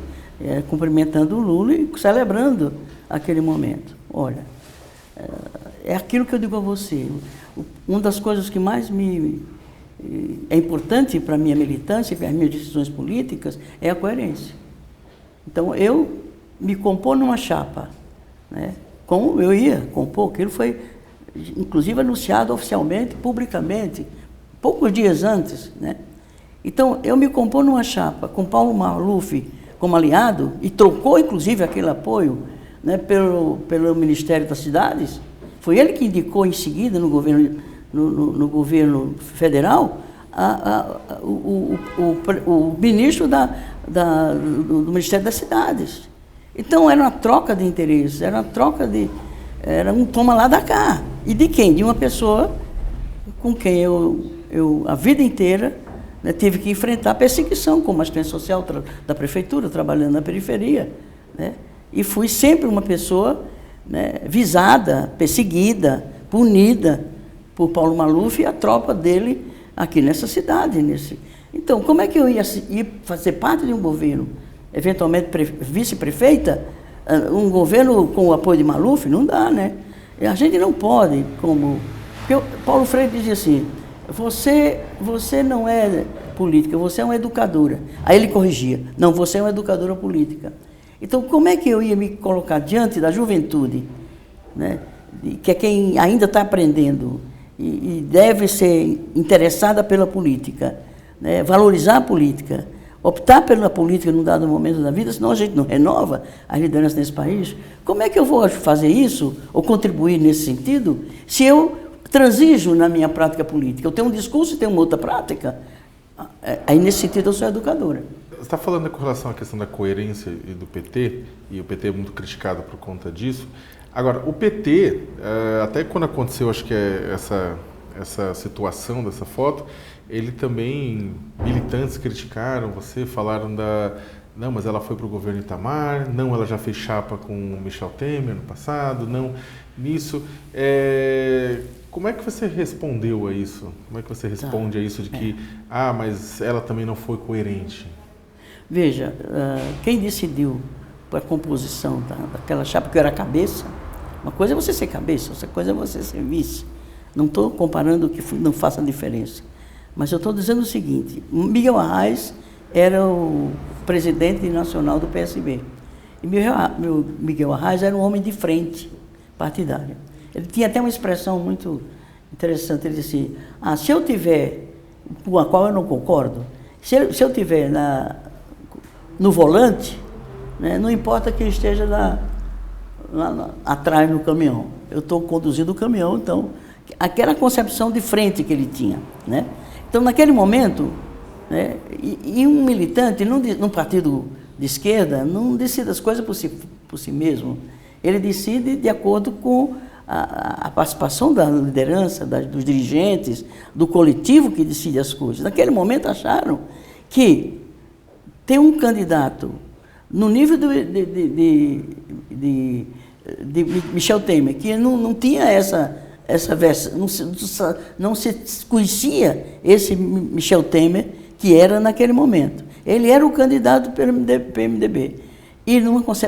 cumprimentando o Lula e celebrando aquele momento. Olha, é aquilo que eu digo a você. Uma das coisas que mais é importante para a minha militância, para as minhas decisões políticas, é a coerência. Então, eu me compor numa chapa, né? Como eu ia compor, aquilo foi, inclusive, anunciado oficialmente, publicamente, poucos dias antes, né? Então, eu me compor numa chapa com Paulo Maluf como aliado, e trocou, inclusive, aquele apoio, né, pelo Ministério das Cidades. Foi ele que indicou, em seguida, no governo federal, o ministro do Ministério das Cidades. Então, era uma troca de interesses, era um toma lá da cá. E de quem? De uma pessoa com quem eu a vida inteira, né, tive que enfrentar perseguição como assistente social da prefeitura, trabalhando na periferia, né, e fui sempre uma pessoa, né, visada, perseguida, punida por Paulo Maluf e a tropa dele aqui nessa cidade. Então, como é que eu ia fazer parte de um governo, eventualmente vice-prefeita, um governo com o apoio de Maluf? Não dá, né? A gente não pode, porque Paulo Freire dizia assim, você não é política, você é uma educadora. Aí ele corrigia, não, você é uma educadora política. Então, como é que eu ia me colocar diante da juventude, né, que é quem ainda está aprendendo e deve ser interessada pela política, né, valorizar a política, optar pela política num dado momento da vida, senão a gente não renova a liderança desse país? Como é que eu vou fazer isso, ou contribuir nesse sentido, se eu transijo na minha prática política? Eu tenho um discurso e tenho uma outra prática. Aí, nesse sentido, eu sou educadora. Você está falando com relação à questão da coerência e do PT, e o PT é muito criticado por conta disso. Agora, o PT, até quando aconteceu, acho que essa situação dessa foto, ele também, militantes criticaram você, falaram não, mas ela foi para o governo Itamar, não, ela já fez chapa com o Michel Temer no passado, não, nisso. Como é que você respondeu a isso? Como é que você responde a isso de que, mas ela também não foi coerente? Veja, quem decidiu a composição daquela chapa, que eu era cabeça, uma coisa é você ser cabeça, outra coisa é você ser vice. Não estou comparando que não faça diferença. Mas eu estou dizendo o seguinte, Miguel Arraes era o presidente nacional do PSB. E Miguel Arraes era um homem de frente partidária. Ele tinha até uma expressão muito interessante, ele disse, se eu tiver, com a qual eu não concordo, se eu tiver no volante, né, não importa quem esteja lá atrás no caminhão, eu estou conduzindo o caminhão, então, aquela concepção de frente que ele tinha, né? Então, naquele momento, né, e um militante num partido de esquerda não decide as coisas por si mesmo, ele decide de acordo com a participação da liderança, dos dirigentes, do coletivo que decide as coisas. Naquele momento acharam que ter um candidato no nível de Michel Temer, que não tinha essa versão, não se conhecia esse Michel Temer que era naquele momento. Ele era o candidato pelo PMDB. E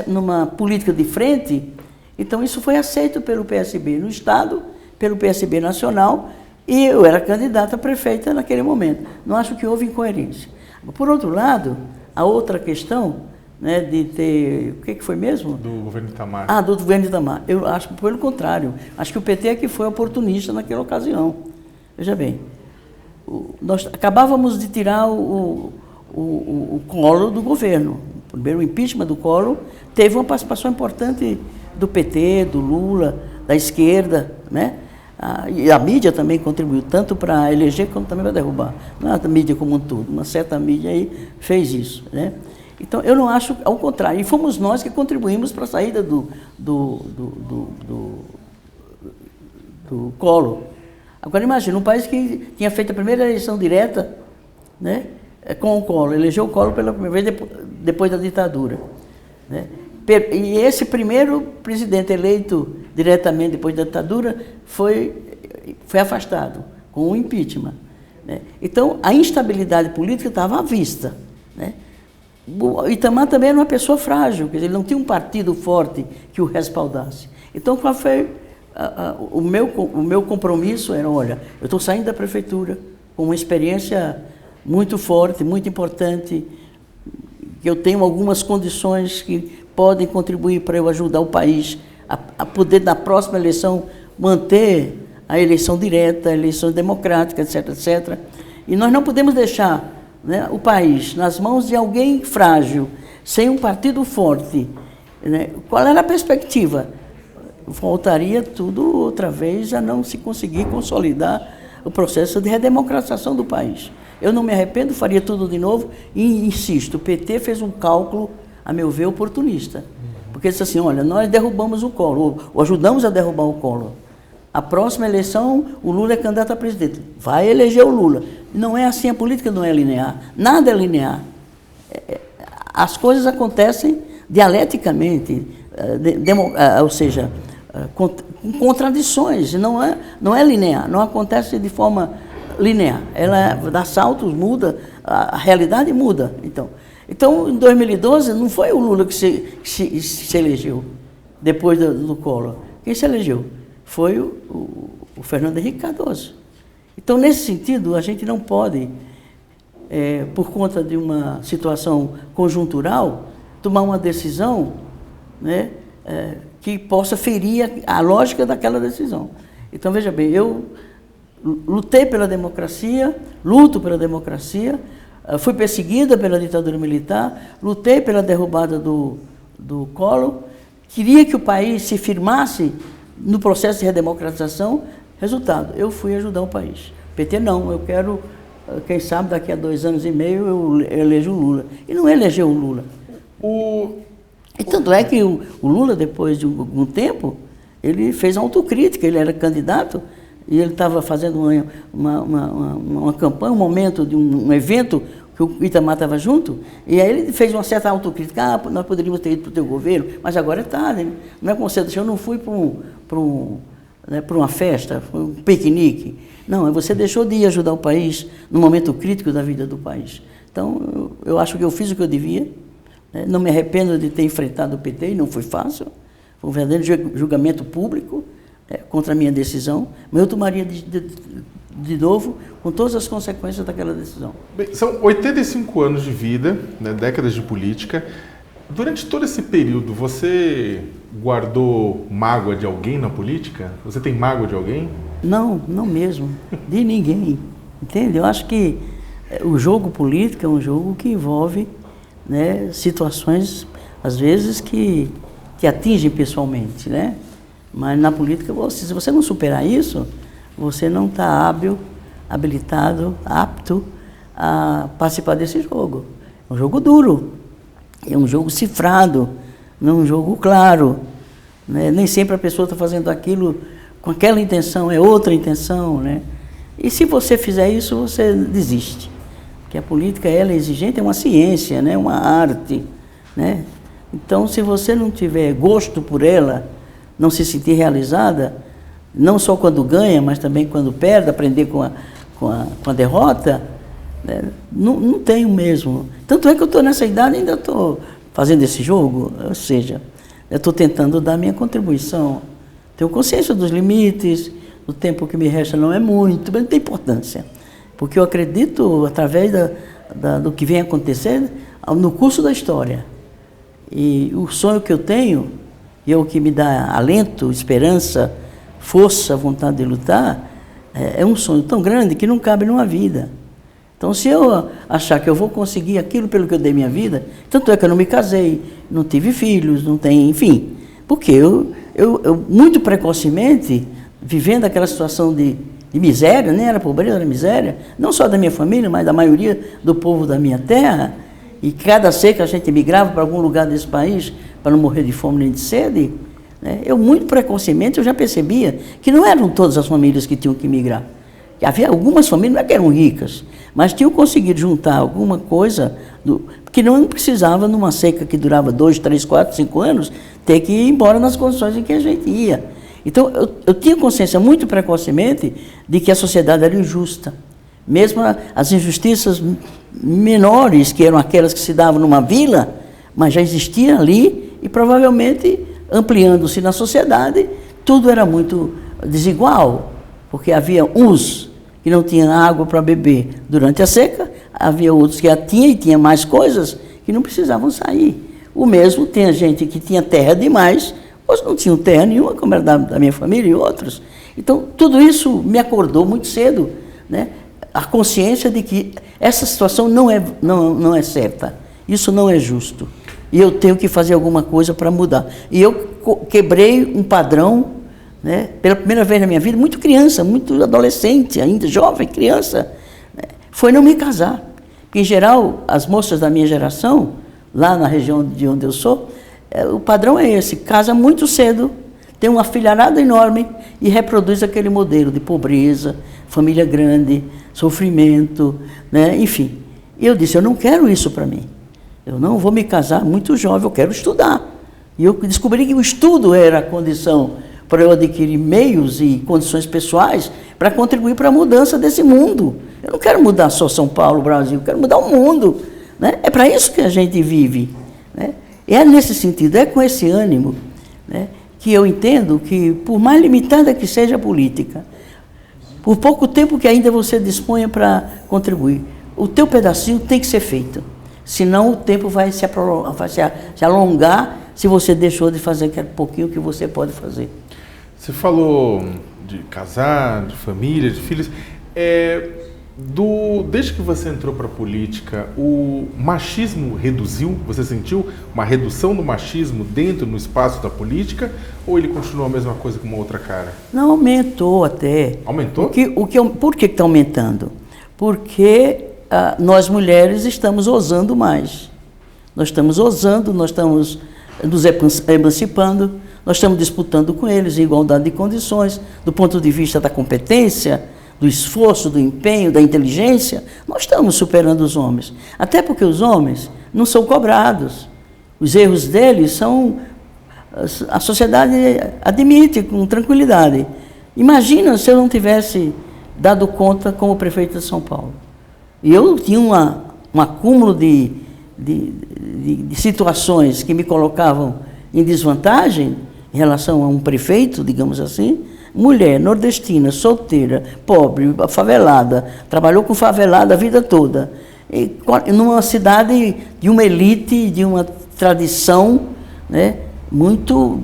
numa política de frente, então isso foi aceito pelo PSB no Estado, pelo PSB nacional, e eu era candidata a prefeita naquele momento. Não acho que houve incoerência. Por outro lado, a outra questão, né, de ter... O que foi mesmo? Do governo Itamar. Do governo Itamar. Eu acho que pelo contrário. Acho que o PT é que foi oportunista naquela ocasião. Veja bem, nós acabávamos de tirar o Collor do governo. Primeiro, o impeachment do Collor teve uma participação importante do PT, do Lula, da esquerda, né? E a mídia também contribuiu, tanto para eleger como também para derrubar. Não é a mídia como um todo, uma certa mídia aí fez isso, né? Então, eu não acho, ao contrário, e fomos nós que contribuímos para a saída do Collor. Agora, imagina, um país que tinha feito a primeira eleição direta, né, com o Collor, elegeu o Collor pela primeira vez depois da ditadura, né? E esse primeiro presidente eleito diretamente depois da ditadura foi afastado, com o impeachment, né? Então, a instabilidade política estava à vista, né? O Itamar também era uma pessoa frágil, quer dizer, ele não tinha um partido forte que o respaldasse. Então, qual foi o meu compromisso? Era, olha, eu estou saindo da prefeitura com uma experiência muito forte, muito importante, que eu tenho algumas condições que podem contribuir para eu ajudar o país a poder, na próxima eleição, manter a eleição direta, a eleição democrática, etc., etc. E nós não podemos deixar, né, o país nas mãos de alguém frágil, sem um partido forte, né? Qual era a perspectiva? Voltaria tudo outra vez a não se conseguir consolidar o processo de redemocratização do país. Eu não me arrependo, faria tudo de novo e insisto, o PT fez um cálculo, a meu ver, oportunista. Porque disse assim, olha, nós derrubamos o Collor, ou ajudamos a derrubar o Collor. A próxima eleição, o Lula é candidato a presidente. Vai eleger o Lula. Não é assim, a política não é linear. Nada é linear. As coisas acontecem dialeticamente, ou seja, com contradições. Não é linear, não acontece de forma linear. Ela dá saltos, muda, a realidade muda. Então, em 2012, não foi o Lula que se elegeu depois do Collor. Quem se elegeu? Foi o Fernando Henrique Cardoso. Então, nesse sentido, a gente não pode, por conta de uma situação conjuntural, tomar uma decisão, né, que possa ferir a lógica daquela decisão. Então, veja bem, eu lutei pela democracia, luto pela democracia, fui perseguida pela ditadura militar, lutei pela derrubada do Collor, queria que o país se firmasse no processo de redemocratização. Resultado, eu fui ajudar o país. PT não, eu quero, quem sabe daqui a 2 anos e meio eu elejo o Lula. E não elegeu o Lula. E tanto é que o Lula, depois de algum tempo, ele fez autocrítica, ele era candidato e ele estava fazendo uma campanha, um momento de um evento que o Itamar estava junto, e aí ele fez uma certa autocrítica, nós poderíamos ter ido para o teu governo, mas agora é tarde, não é como você deixou, eu não fui para uma festa, foi um piquenique. Não, você deixou de ir ajudar o país no momento crítico da vida do país. Então, eu acho que eu fiz o que eu devia, né? Não me arrependo de ter enfrentado o PT, e não foi fácil, foi um verdadeiro julgamento público contra a minha decisão, mas eu tomaria de novo com todas as consequências daquela decisão. Bem, são 85 anos de vida, né, décadas de política. Durante todo esse período, você guardou mágoa de alguém na política? Você tem mágoa de alguém? Não, não mesmo. De ninguém. Entende? Eu acho que o jogo político é um jogo que envolve, né, situações, às vezes, que atingem pessoalmente, né? Mas na política, se você não superar isso, você não está habilitado, apto a participar desse jogo. É um jogo duro. É um jogo cifrado, não é um jogo claro, né? Nem sempre a pessoa está fazendo aquilo com aquela intenção, é outra intenção, né? E se você fizer isso, você desiste. Porque a política, ela é exigente, é uma ciência, né? Uma arte, né? Então, se você não tiver gosto por ela, não se sentir realizada, não só quando ganha, mas também quando perde, aprender com a derrota, né? Não tenho mesmo. Tanto é que eu estou nessa idade e ainda estou fazendo esse jogo, ou seja, eu estou tentando dar minha contribuição. Tenho consciência dos limites, o tempo que me resta não é muito, mas não tem importância. Porque eu acredito, através do que vem acontecendo, no curso da história. E o sonho que eu tenho, e é o que me dá alento, esperança, força, vontade de lutar, é um sonho tão grande que não cabe numa vida. Então, se eu achar que eu vou conseguir aquilo pelo que eu dei minha vida, tanto é que eu não me casei, não tive filhos, não tenho, enfim, porque eu muito precocemente, vivendo aquela situação de miséria, nem era pobreza, era miséria, não só da minha família, mas da maioria do povo da minha terra, e cada seca a gente migrava para algum lugar desse país para não morrer de fome nem de sede, né? Eu, muito precocemente, eu já percebia que não eram todas as famílias que tinham que migrar. Que havia algumas famílias, não é que eram ricas, mas tinham conseguido juntar alguma coisa, que não precisava, numa seca que durava 2, 3, 4, 5 anos, ter que ir embora nas condições em que a gente ia. Então, eu tinha consciência muito precocemente de que a sociedade era injusta. Mesmo as injustiças menores, que eram aquelas que se davam numa vila, mas já existiam ali e provavelmente, ampliando-se na sociedade, tudo era muito desigual, porque havia uns que não tinham água para beber durante a seca, havia outros que a tinham e tinha mais coisas que não precisavam sair. O mesmo, tinha gente que tinha terra demais, outros não tinham terra nenhuma, como era da minha família e outros. Então, tudo isso me acordou muito cedo, né? A consciência de que essa situação não é certa, isso não é justo, e eu tenho que fazer alguma coisa para mudar. E eu quebrei um padrão, né, pela primeira vez na minha vida, muito criança, muito adolescente, ainda jovem, criança, né, foi não me casar. Porque, em geral, as moças da minha geração, lá na região de onde eu sou, o padrão é esse: casa muito cedo, tem uma filharada enorme e reproduz aquele modelo de pobreza, família grande, sofrimento, né? Enfim. E eu disse, eu não quero isso para mim. Eu não vou me casar muito jovem, eu quero estudar. E eu descobri que o estudo era a condição para eu adquirir meios e condições pessoais para contribuir para a mudança desse mundo. Eu não quero mudar só São Paulo, Brasil, eu quero mudar o mundo, né? É para isso que a gente vive, né? E é nesse sentido, é com esse ânimo, né, que eu entendo que, por mais limitada que seja a política, por pouco tempo que ainda você disponha para contribuir, o teu pedacinho tem que ser feito. Senão o tempo vai se alongar se você deixou de fazer aquele pouquinho que você pode fazer. Você falou de casar, de família, de filhos. Desde que você entrou para a política, o machismo reduziu? Você sentiu uma redução do machismo dentro, no espaço da política? Ou ele continua a mesma coisa com uma outra cara? Não, aumentou até. Aumentou? Por que está aumentando? Porque nós mulheres estamos ousando mais. Nós estamos ousando, nós estamos nos emancipando, nós estamos disputando com eles em igualdade de condições, do ponto de vista da competência, do esforço, do empenho, da inteligência. Nós estamos superando os homens. Até porque os homens não são cobrados. Os erros deles a sociedade admite com tranquilidade. Imagina se eu não tivesse dado conta como prefeito de São Paulo. E eu tinha um acúmulo de situações que me colocavam em desvantagem em relação a um prefeito, digamos assim. Mulher, nordestina, solteira, pobre, favelada, trabalhou com favelada a vida toda. E numa cidade de uma elite, de uma tradição, né, muito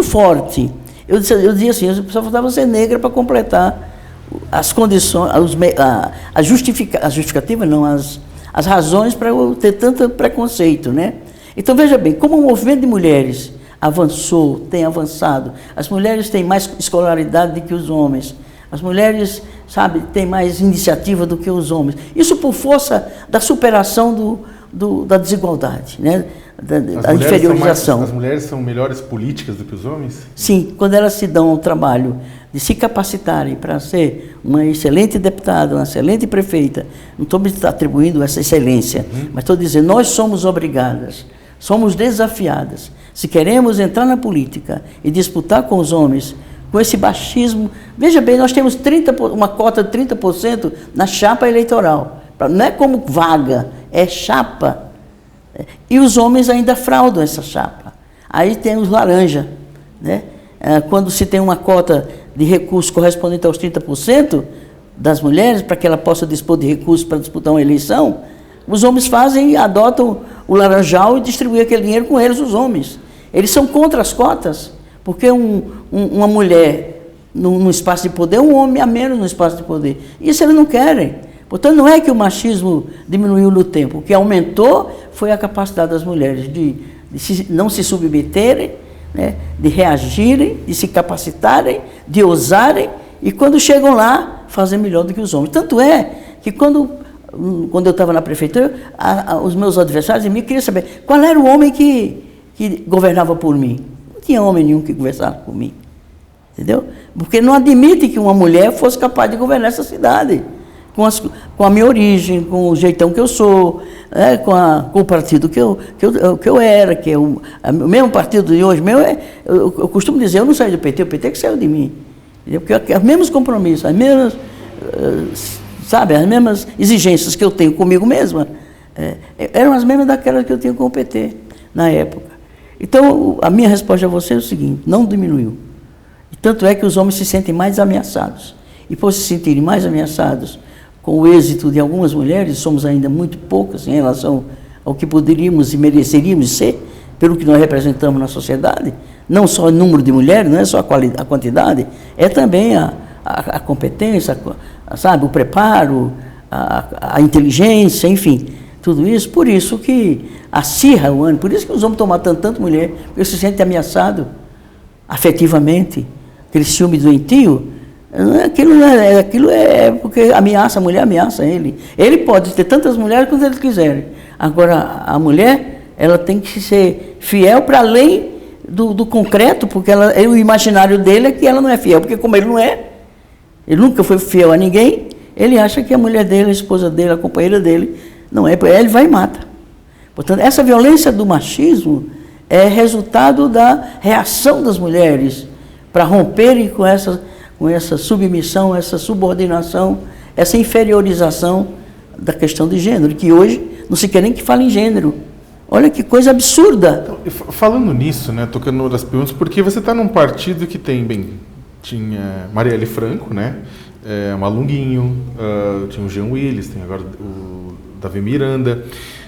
forte. Eu dizia assim, só faltava ser negra para completar as condições, a justificativa não, as razões para eu ter tanto preconceito, né? Então, veja bem, como o movimento de mulheres avançou, tem avançado, as mulheres têm mais escolaridade do que os homens, as mulheres, sabe, têm mais iniciativa do que os homens. Isso por força da superação da desigualdade, né? Da inferiorização. As mulheres são melhores políticas do que os homens? Sim, quando elas se dão ao trabalho de se capacitarem para ser uma excelente deputada, uma excelente prefeita, não estou me atribuindo essa excelência, mas estou dizendo, nós somos obrigadas, somos desafiadas. Se queremos entrar na política e disputar com os homens, com esse baixismo, veja bem, nós temos uma cota de 30% na chapa eleitoral. Não é como vaga, é chapa. E os homens ainda fraudam essa chapa. Aí tem os laranja, né? Quando se tem uma cota de recursos correspondente aos 30% das mulheres, para que ela possa dispor de recursos para disputar uma eleição, os homens fazem e adotam o laranjal e distribuem aquele dinheiro com eles, os homens. Eles são contra as cotas, porque uma mulher no espaço de poder, um homem a menos no espaço de poder. Isso eles não querem. Portanto, não é que o machismo diminuiu no tempo. O que aumentou foi a capacidade das mulheres de não se submeterem, né, de reagirem, de se capacitarem, de ousarem, e quando chegam lá, fazem melhor do que os homens. Tanto é que quando eu estava na prefeitura, os meus adversários em mim queriam saber qual era o homem que governava por mim. Não tinha homem nenhum que governasse por mim. Entendeu? Porque não admite que uma mulher fosse capaz de governar essa cidade. Com a minha origem, com o jeitão que eu sou, né, com o partido que eu era, que é o mesmo partido de hoje. Eu costumo dizer, eu não saí do PT, o PT que saiu de mim. Entendeu? Porque os mesmos compromissos, as mesmas, sabe, as mesmas exigências que eu tenho comigo mesma, eram as mesmas daquelas que eu tinha com o PT na época. Então, a minha resposta a você é o seguinte: não diminuiu. E tanto é que os homens se sentem mais ameaçados. E por se sentirem mais ameaçados com o êxito de algumas mulheres, somos ainda muito poucas em relação ao que poderíamos e mereceríamos ser, pelo que nós representamos na sociedade. Não só o número de mulheres, não é só a quantidade, é também a competência, sabe, o preparo, a inteligência, enfim, tudo isso. Por isso que acirra o ânimo, por isso que os homens estão matando tanto mulher, porque se sentem ameaçados afetivamente, aquele ciúme doentio. Aquilo é porque ameaça, a mulher ameaça ele. Ele pode ter tantas mulheres quanto ele quiser. Agora, a mulher, ela tem que ser fiel para além do concreto, porque o imaginário dele é que ela não é fiel, porque como ele não é, ele nunca foi fiel a ninguém, ele acha que a mulher dele, a esposa dele, a companheira dele, não é, ele vai e mata. Portanto, essa violência do machismo é resultado da reação das mulheres para romperem com essa submissão, essa subordinação, essa inferiorização da questão de gênero, que hoje não se quer nem que fale em gênero. Olha que coisa absurda. Então, falando nisso, né, tocando numa das perguntas, porque você está num partido que tinha Marielle Franco, né, Malunguinho, tinha o Jean Willis, tem agora o Davi Miranda.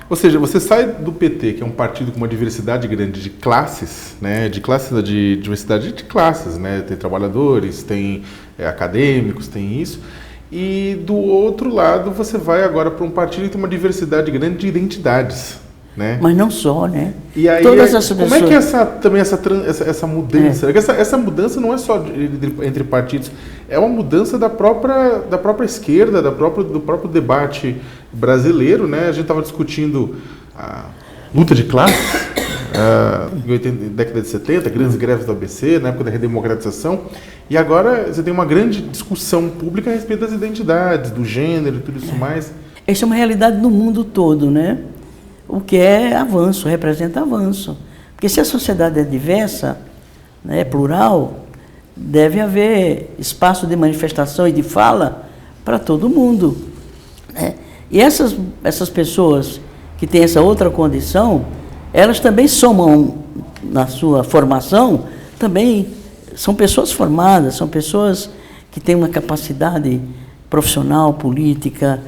Ou seja, você sai do PT, que é um partido com uma diversidade grande de classes, né, de diversidade de classes, né, tem trabalhadores, tem acadêmicos, tem isso, e do outro lado você vai agora para um partido que tem uma diversidade grande de identidades, né? Mas não só, né? E aí, como é que essa mudança? Essa mudança não é só entre partidos, é uma mudança da própria esquerda, do próprio debate brasileiro, né? A gente estava discutindo a luta de classes, década de 70, grandes greves do ABC, na época da redemocratização, e agora você tem uma grande discussão pública a respeito das identidades, do gênero e tudo isso mais. Essa é uma realidade no mundo todo, né? O que é avanço, representa avanço. Porque se a sociedade é diversa, né, plural, deve haver espaço de manifestação e de fala para todo mundo, né? E essas pessoas que têm essa outra condição, elas também somam na sua formação, também são pessoas formadas, são pessoas que têm uma capacidade profissional, política,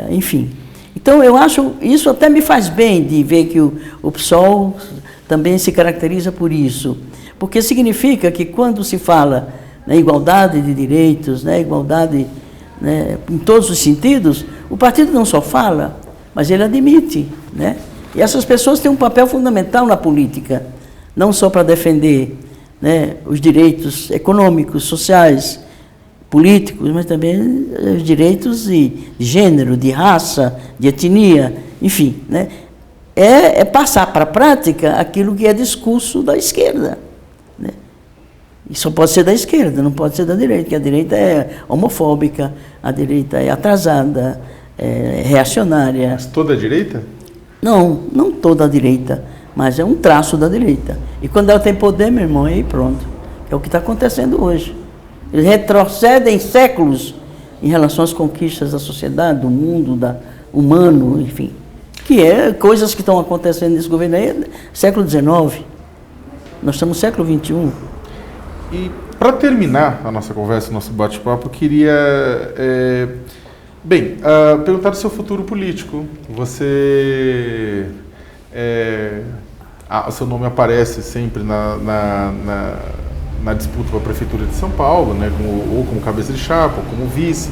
enfim. Então, eu acho, isso até me faz bem de ver que o PSOL também se caracteriza por isso, porque significa que quando se fala na igualdade de direitos, né, igualdade, né, em todos os sentidos, o partido não só fala, mas ele admite, né? E essas pessoas têm um papel fundamental na política, não só para defender, né, os direitos econômicos, sociais, políticos, mas também os direitos de gênero, de raça, de etnia, enfim, né? É passar para a prática aquilo que é discurso da esquerda, né? E só pode ser da esquerda, não pode ser da direita, porque a direita é homofóbica, a direita é atrasada, é reacionária. Mas toda a direita? Não, não toda a direita, mas é um traço da direita. E quando ela tem poder, meu irmão, aí pronto. É o que está acontecendo hoje. Eles retrocedem séculos em relação às conquistas da sociedade, do mundo, humano, enfim. Que é coisas que estão acontecendo nesse governo aí, século XIX. Nós estamos no século XXI. E para terminar a nossa conversa, o nosso bate-papo, eu queria perguntar do seu futuro político. Você, o seu nome aparece sempre na disputa para a Prefeitura de São Paulo, né, ou como cabeça de chapa, ou como vice.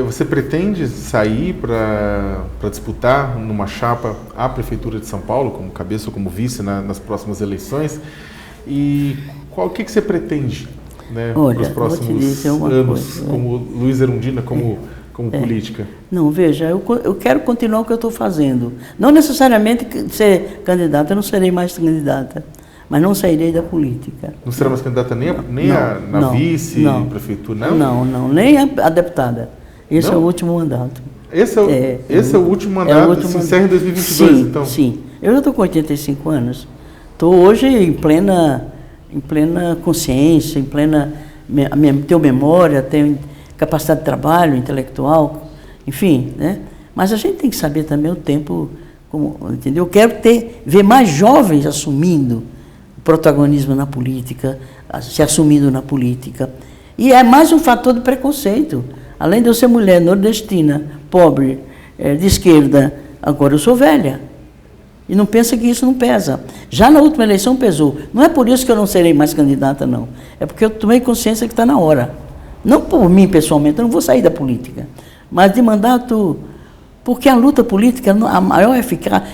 Você pretende sair para disputar numa chapa a Prefeitura de São Paulo, como cabeça ou como vice nas próximas eleições? E o que você pretende, né, para os próximos anos, como Luísa Erundina, como política? Não, veja, eu quero continuar o que eu estou fazendo. Não necessariamente ser candidata, eu não serei mais candidata, mas não sairei da política. Não será mais candidata na vice-prefeitura, não? Não, nem a deputada. Esse é o último mandato. Esse é o último mandato, se encerra em 2022, sim, então? Sim, eu já estou com 85 anos. Estou hoje em plena consciência, tenho memória, tenho capacidade de trabalho intelectual, enfim, né? Mas a gente tem que saber também o tempo, entendeu? Eu quero ver mais jovens assumindo o protagonismo na política, se assumindo na política. E é mais um fator de preconceito. Além de eu ser mulher nordestina, pobre, de esquerda, agora eu sou velha. E não pensa que isso não pesa. Já na última eleição pesou. Não é por isso que eu não serei mais candidata, não. É porque eu tomei consciência que está na hora. Não por mim, pessoalmente, eu não vou sair da política. Mas de mandato... Porque a luta política, a maior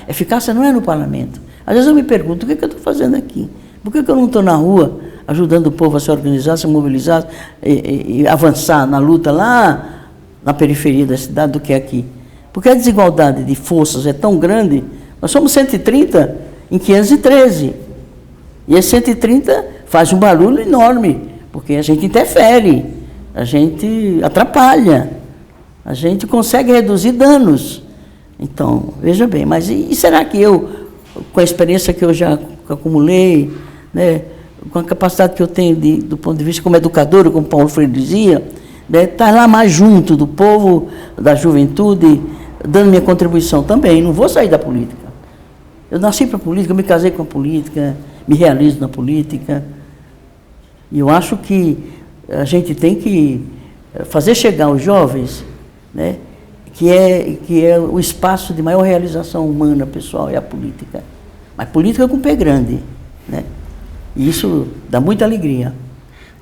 eficácia não é no parlamento. Às vezes eu me pergunto, o que eu estou fazendo aqui? Por que eu não estou na rua ajudando o povo a se organizar, se mobilizar e avançar na luta lá na periferia da cidade do que aqui? Porque a desigualdade de forças é tão grande. Nós somos 130 em 513. E esse 130 faz um barulho enorme, porque a gente interfere, a gente atrapalha, a gente consegue reduzir danos. Então, veja bem, mas e será que eu, com a experiência que eu já acumulei, né, com a capacidade que eu tenho do ponto de vista como educadora, como Paulo Freire dizia, né, estar lá mais junto do povo, da juventude, dando minha contribuição também, não vou sair da política. Eu nasci para a política, eu me casei com a política, me realizo na política. E eu acho que a gente tem que fazer chegar aos jovens, né, que é o espaço de maior realização humana, pessoal, é a política. Mas política com pé grande, né? E isso dá muita alegria.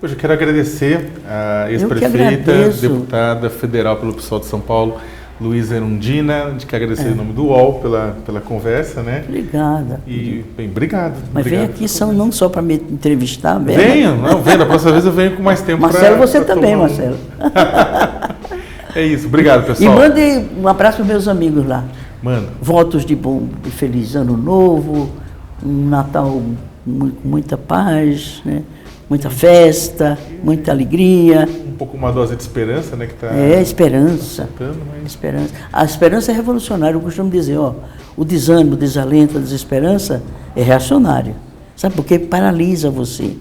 Hoje eu quero agradecer a ex-prefeita, deputada federal pelo PSOL de São Paulo, Luísa Erundina, de que agradecer em nome do UOL pela conversa, né? Obrigada. E, bem, obrigado. Mas vem aqui não só para me entrevistar, venha, da próxima vez eu venho com mais tempo. Marcelo, você também, Marcelo. É isso, obrigado, pessoal. E mande um abraço para meus amigos lá. Mano. Votos de bom e feliz ano novo, um Natal com muita paz, né? Muita festa, muita alegria. Um pouco uma dose de esperança, né? Que tá esperança. Esperança. A esperança é revolucionária. Eu costumo dizer, o desânimo, o desalento, a desesperança é reacionário. Sabe por quê? Paralisa você,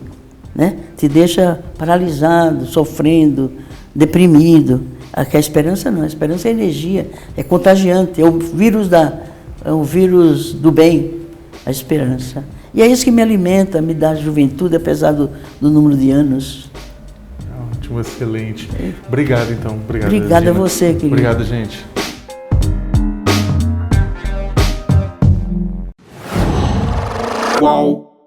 né? Te deixa paralisado, sofrendo, deprimido. A esperança não, a esperança é energia, é contagiante, é o vírus do bem, a esperança. E é isso que me alimenta, me dá juventude, apesar do número de anos. Ótimo, excelente. Obrigado, então. Obrigada a você, querido. Obrigado, gente. Qual?